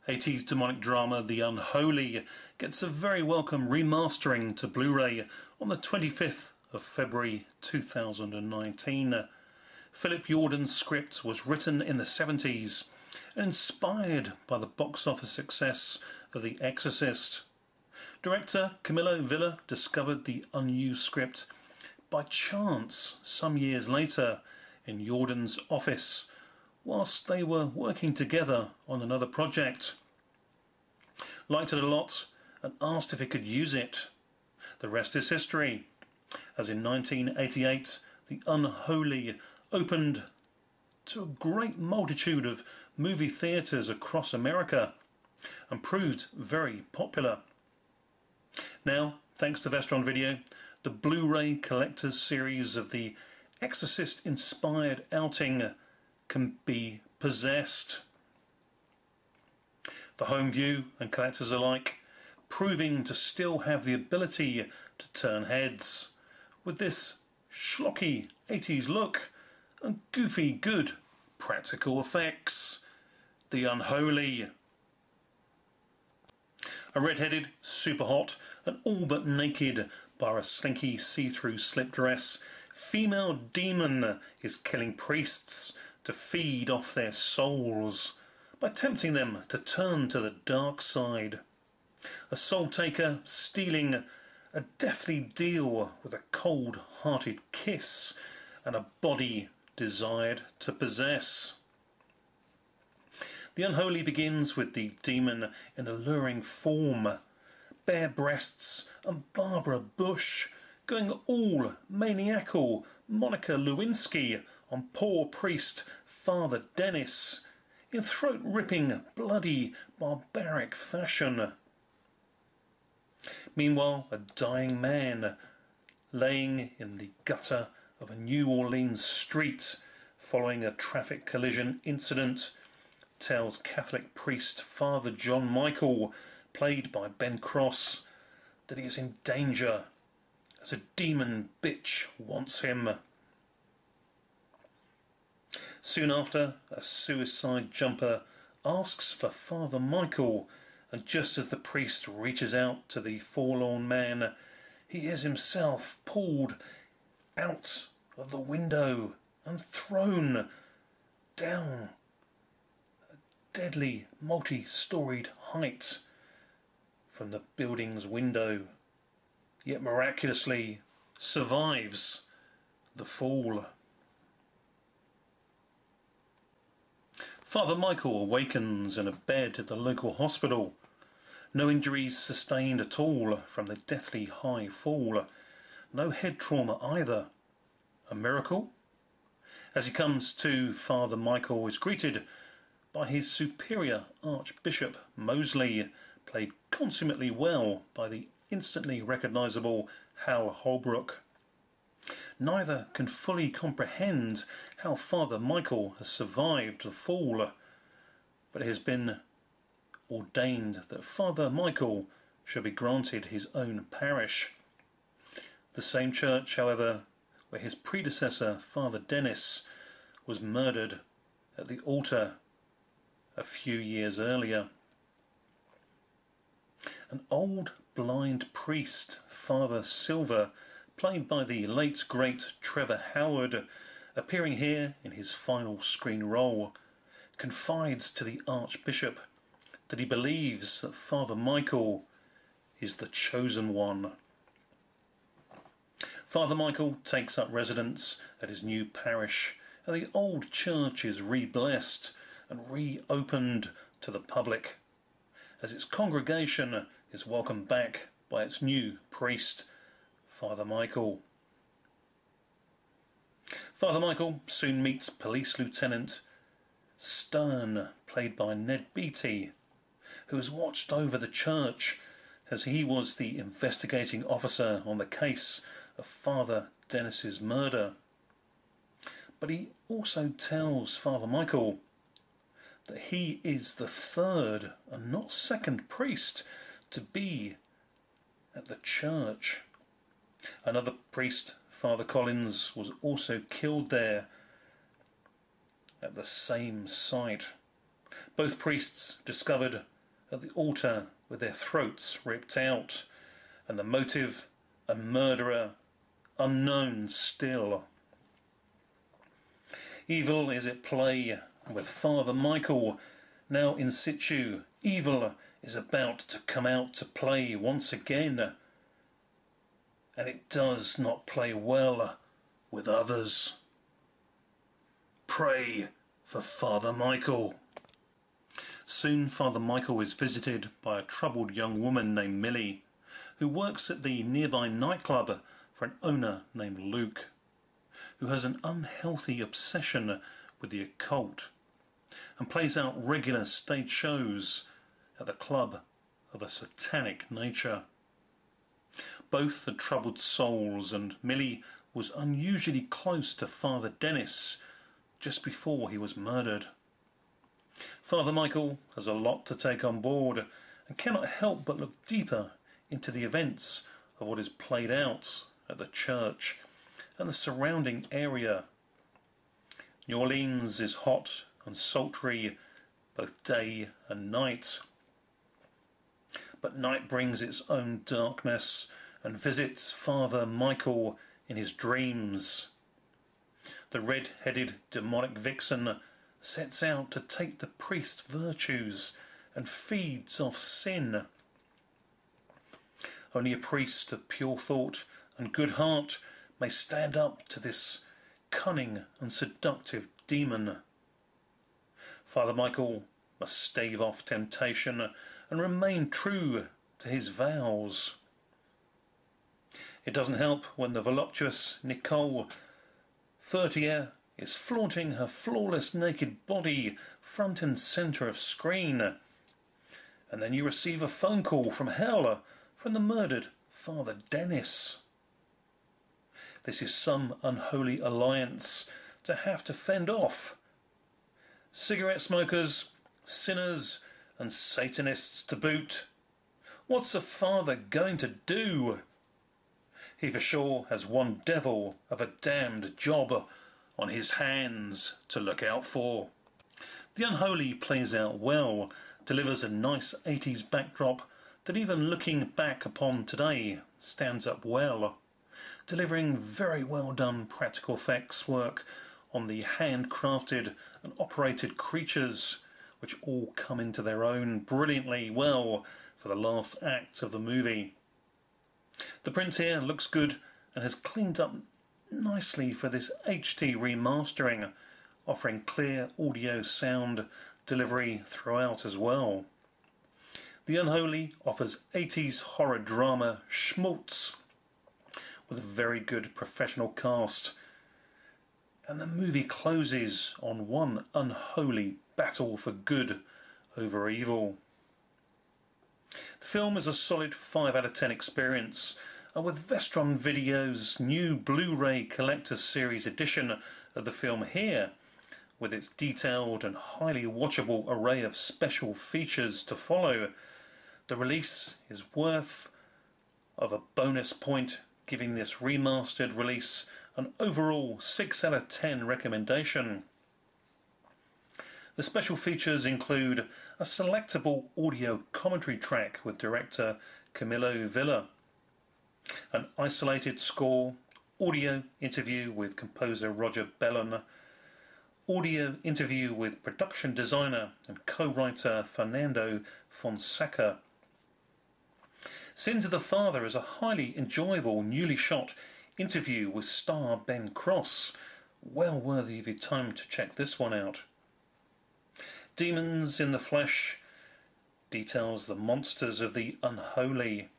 80s demonic drama The Unholy gets a very welcome remastering to Blu-ray on the 25th of February 2019. Philip Jordan's script was written in the 70s and inspired by the box office success of The Exorcist. Director Camilo Vila discovered the unused script by chance some years later in Jordan's office whilst they were working together on another project. Liked it a lot and asked if he could use it. The rest is history, as in 1988 The Unholy opened to a great multitude of movie theatres across America and proved very popular. Now, thanks to Vestron Video, the Blu-ray collector's series of the Exorcist-inspired outing can be possessed. For home view and collectors alike, proving to still have the ability to turn heads, with this schlocky 80s look and goofy good practical effects. The Unholy. A red-headed, super hot and all but naked bar a slinky see-through slip dress, female demon is killing priests to feed off their souls by tempting them to turn to the dark side. A soul taker stealing a deathly deal with a cold-hearted kiss and a body desired to possess. The Unholy begins with the demon in alluring form, bare breasts and Barbara Bush going all maniacal Monica Lewinsky on poor priest Father Dennis in throat-ripping, bloody, barbaric fashion. Meanwhile, a dying man laying in the gutter of a New Orleans street following a traffic collision incident tells Catholic priest Father John Michael, played by Ben Cross, that he is in danger as a demon bitch wants him. Soon after, a suicide jumper asks for Father Michael, and just as the priest reaches out to the forlorn man, he is himself pulled out of the window and thrown down a deadly multi-storied height from the building's window, yet miraculously survives the fall. Father Michael awakens in a bed at the local hospital. No injuries sustained at all from the deathly high fall. No head trauma either. A miracle? As he comes to, Father Michael is greeted by his superior Archbishop Mosley, played consummately well by the instantly recognisable Hal Holbrook. Neither can fully comprehend how Father Michael has survived the fall, but it has been ordained that Father Michael shall be granted his own parish. The same church, however, where his predecessor, Father Dennis, was murdered at the altar a few years earlier. An old blind priest, Father Silver, played by the late great Trevor Howard, appearing here in his final screen role, confides to the Archbishop that he believes that Father Michael is the chosen one. Father Michael takes up residence at his new parish, and the old church is re-blessed and reopened to the public, as its congregation is welcomed back by its new priest, Father Michael. Father Michael soon meets Police Lieutenant Stern, played by Ned Beatty, who has watched over the church as he was the investigating officer on the case of Father Dennis's murder. But he also tells Father Michael that he is the third and not second priest to be at the church. Another priest, Father Collins, was also killed there at the same site. Both priests discovered at the altar with their throats ripped out, and the motive, a murderer, unknown still. Evil is at play with Father Michael, now in situ. Evil is about to come out to play once again, and it does not play well with others. Pray for Father Michael. Soon Father Michael is visited by a troubled young woman named Millie, who works at the nearby nightclub for an owner named Luke, who has an unhealthy obsession with the occult and plays out regular stage shows at the club of a satanic nature. Both are troubled souls, and Millie was unusually close to Father Dennis just before he was murdered. Father Michael has a lot to take on board and cannot help but look deeper into the events of what is played out at the church and the surrounding area. New Orleans is hot and sultry both day and night, but night brings its own darkness and visits Father Michael in his dreams. The red-headed demonic vixen sets out to take the priest's virtues and feeds off sin. Only a priest of pure thought and good heart may stand up to this cunning and seductive demon. Father Michael must stave off temptation and remain true to his vows. It doesn't help when the voluptuous Nicole Fertier is flaunting her flawless naked body front and centre of screen, and then you receive a phone call from hell from the murdered Father Dennis. This is some unholy alliance to have to fend off cigarette smokers, sinners and Satanists to boot. What's a father going to do? He for sure has one devil of a damned job on his hands to look out for. The Unholy plays out well, delivers a nice 80s backdrop that even looking back upon today stands up well, delivering very well done practical effects work on the handcrafted and operated creatures, which all come into their own brilliantly well for the last act of the movie. The print here looks good and has cleaned up nicely for this HD remastering, offering clear audio sound delivery throughout as well. The Unholy offers 80s horror drama schmaltz with a very good professional cast, and the movie closes on one unholy battle for good over evil. The film is a solid 5 out of 10 experience, and with Vestron Video's new Blu-ray Collector's Series edition of the film here, with its detailed and highly watchable array of special features to follow, the release is worth of a bonus point, giving this remastered release an overall 6 out of 10 recommendation. The special features include a selectable audio commentary track with director Camilo Vila, an isolated score, audio interview with composer Roger Bellon, audio interview with production designer and co-writer Fernando Fonseca. Sins of the Father is a highly enjoyable, newly shot interview with star Ben Cross. Well worthy of your time to check this one out. Demons in the Flesh details the monsters of the Unholy.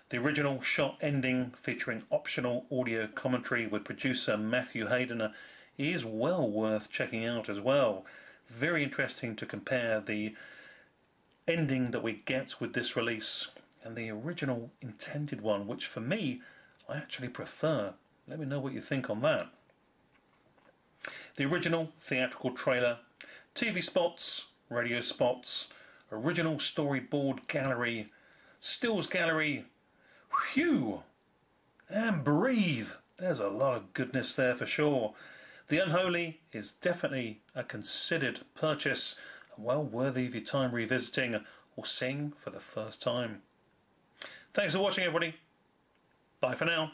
The original shot ending, featuring optional audio commentary with producer Matthew Hayden, is well worth checking out as well. Very interesting to compare the ending that we get with this release and the original intended one, which for me I actually prefer. Let me know what you think on that. The original theatrical trailer, TV spots, radio spots, original storyboard gallery, stills gallery, whew, and breathe. There's a lot of goodness there for sure. The Unholy is definitely a considered purchase, well worthy of your time revisiting or seeing for the first time. Thanks for watching, everybody. Bye for now.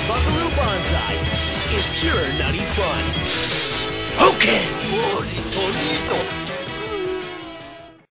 Buckaroo Bonsai is pure nutty fun. Okay.